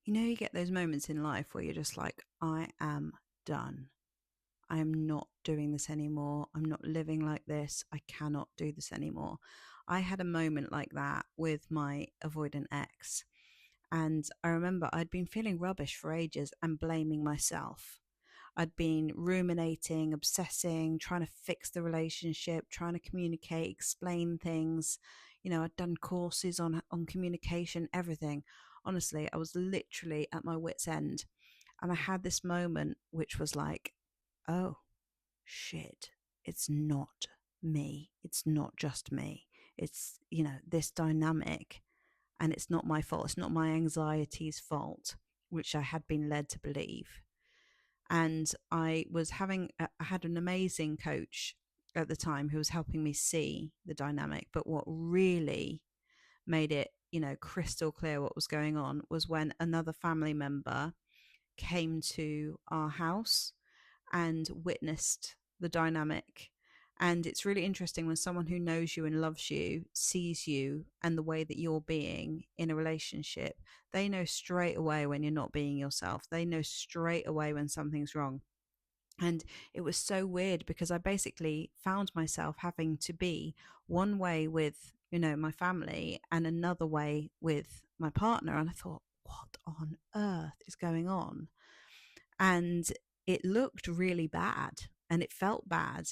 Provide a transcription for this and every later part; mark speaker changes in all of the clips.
Speaker 1: You get those moments in life where you're just like, I am done. I am not doing this anymore. I'm not living like this. I cannot do this anymore. I had a moment like that with my avoidant ex. And I remember I'd been feeling rubbish for ages and blaming myself. I'd been ruminating, obsessing, trying to fix the relationship, trying to communicate, explain things. I'd done courses on communication, everything. Honestly, I was literally at my wit's end. And I had this moment which was like, oh, shit, it's not me. It's not just me. It's, this dynamic, and it's not my fault. It's not my anxiety's fault, which I had been led to believe. And I had an amazing coach at the time who was helping me see the dynamic. But what really made it, crystal clear what was going on was when another family member came to our house and witnessed the dynamic. And it's really interesting when someone who knows you and loves you sees you and the way that you're being in a relationship. They know straight away when you're not being yourself. They know straight away when something's wrong. And it was so weird because I basically found myself having to be one way with, my family and another way with my partner. And I thought, what on earth is going on? And it looked really bad and it felt bad.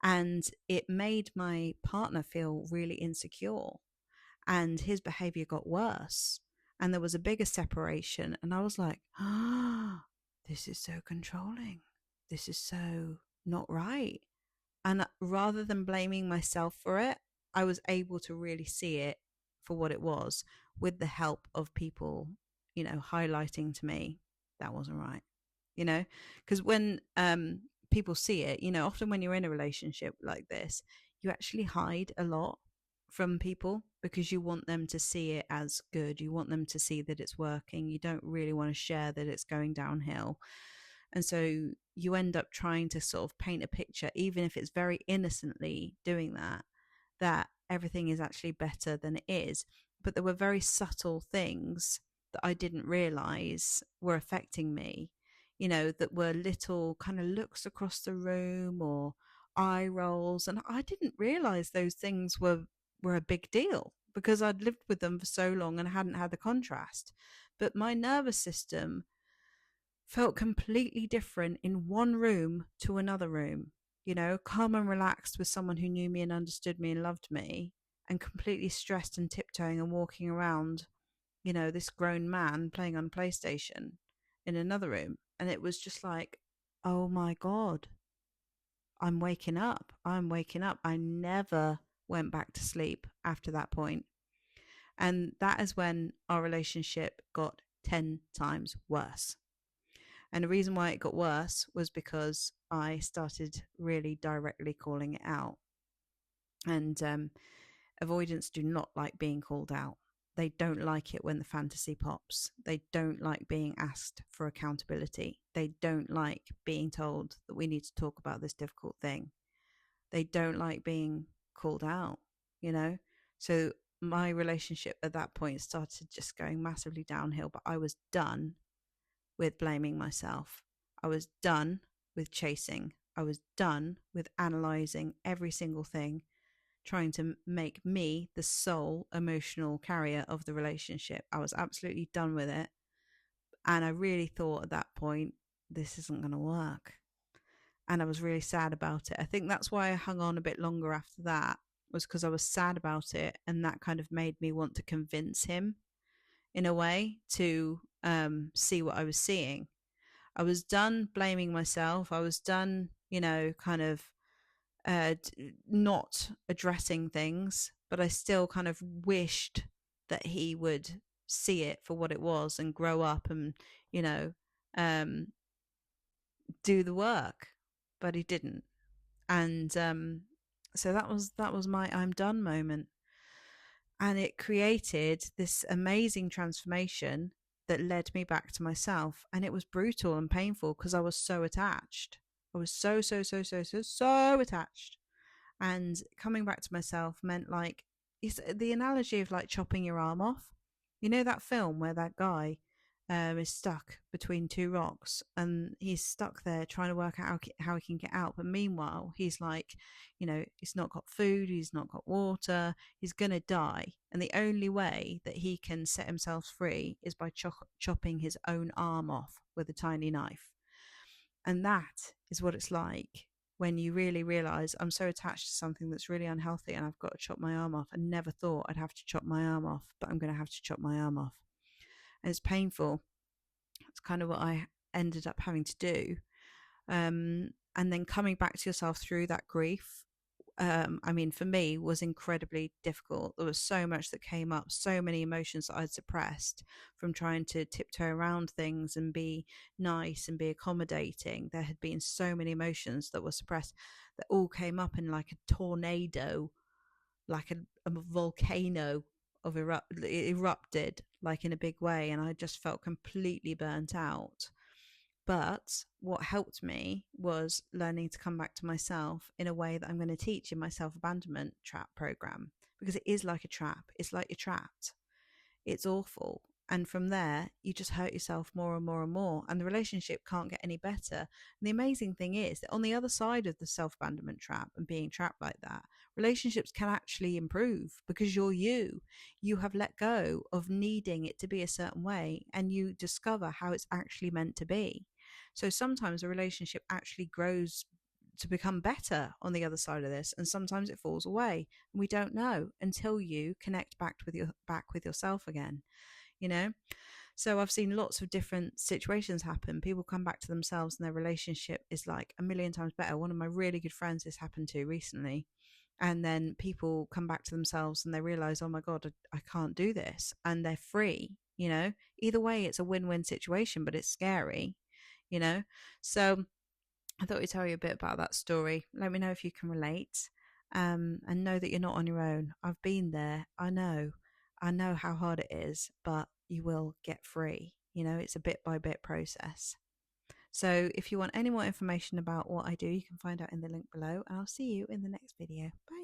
Speaker 1: And it made my partner feel really insecure. And his behavior got worse. And there was a bigger separation. And I was like, ah, this is so controlling. This is so not right. And rather than blaming myself for it, I was able to really see it for what it was with the help of people, highlighting to me that wasn't right, because when people see it, often when you're in a relationship like this, you actually hide a lot from people because you want them to see it as good. You want them to see that it's working. You don't really want to share that it's going downhill. And so you end up trying to sort of paint a picture, even if it's very innocently doing that, that everything is actually better than it is. But there were very subtle things that I didn't realize were affecting me, that were little kind of looks across the room or eye rolls. And I didn't realize those things were a big deal because I'd lived with them for so long and hadn't had the contrast. But my nervous system felt completely different in one room to another room, calm and relaxed with someone who knew me and understood me and loved me, and completely stressed and tiptoeing and walking around, this grown man playing on PlayStation in another room. And it was just like, oh my God, I'm waking up. I'm waking up. I never went back to sleep after that point. And that is when our relationship got 10 times worse. And the reason why it got worse was because I started really directly calling it out. And avoidants do not like being called out. They don't like it when the fantasy pops. They don't like being asked for accountability. They don't like being told that we need to talk about this difficult thing. They don't like being called out, you know? So my relationship at that point started just going massively downhill, but I was done with blaming myself. I was done with chasing. I was done with analyzing every single thing, trying to make me the sole emotional carrier of the relationship. I was absolutely done with it. And I really thought at that point, this isn't going to work. And I was really sad about it. I think that's why I hung on a bit longer after that, was because I was sad about it. And that kind of made me want to convince him in a way to see what I was seeing. I was done blaming myself. I was done, kind of not addressing things, but I still kind of wished that he would see it for what it was and grow up and, um, do the work, but he didn't. And so that was my I'm done moment. And it created this amazing transformation that led me back to myself. And it was brutal and painful because I was so attached. I was so attached. And coming back to myself meant like, it's the analogy of like chopping your arm off. You know that film where that guy is stuck between two rocks, and he's stuck there trying to work out how he can get out. But meanwhile, he's like, he's not got food, he's not got water, he's going to die. And the only way that he can set himself free is by chopping his own arm off with a tiny knife. And that is what it's like when you really realize, I'm so attached to something that's really unhealthy and I've got to chop my arm off. I never thought I'd have to chop my arm off, but I'm going to have to chop my arm off. And it's painful. It's kind of what I ended up having to do. And then coming back to yourself through that grief, I mean, for me, was incredibly difficult. There was so much that came up, so many emotions that I'd suppressed from trying to tiptoe around things and be nice and be accommodating. There had been so many emotions that were suppressed that all came up in like a tornado, like a volcano of erupted like in a big way, and I just felt completely burnt out. But what helped me was learning to come back to myself in a way that I'm going to teach in my self-abandonment trap program, because it is like a trap. It's like you're trapped. It's awful. And from there, you just hurt yourself more and more and more. And the relationship can't get any better. And the amazing thing is that on the other side of the self-abandonment trap and being trapped like that, relationships can actually improve because you're you. You have let go of needing it to be a certain way, and you discover how it's actually meant to be. So sometimes a relationship actually grows to become better on the other side of this, and sometimes it falls away. We don't know until you connect back with yourself again, you know. So I've seen lots of different situations happen. People come back to themselves and their relationship is like a million times better. One of my really good friends this happened to recently, and then people come back to themselves and they realize, oh my god, I can't do this, and they're free. Either way, it's a win-win situation, but it's scary. So I thought we'd tell you a bit about that story. Let me know if you can relate, and know that you're not on your own. I've been there. I know how hard it is, but you will get free. It's a bit by bit process. So if you want any more information about what I do, you can find out in the link below, and I'll see you in the next video. Bye.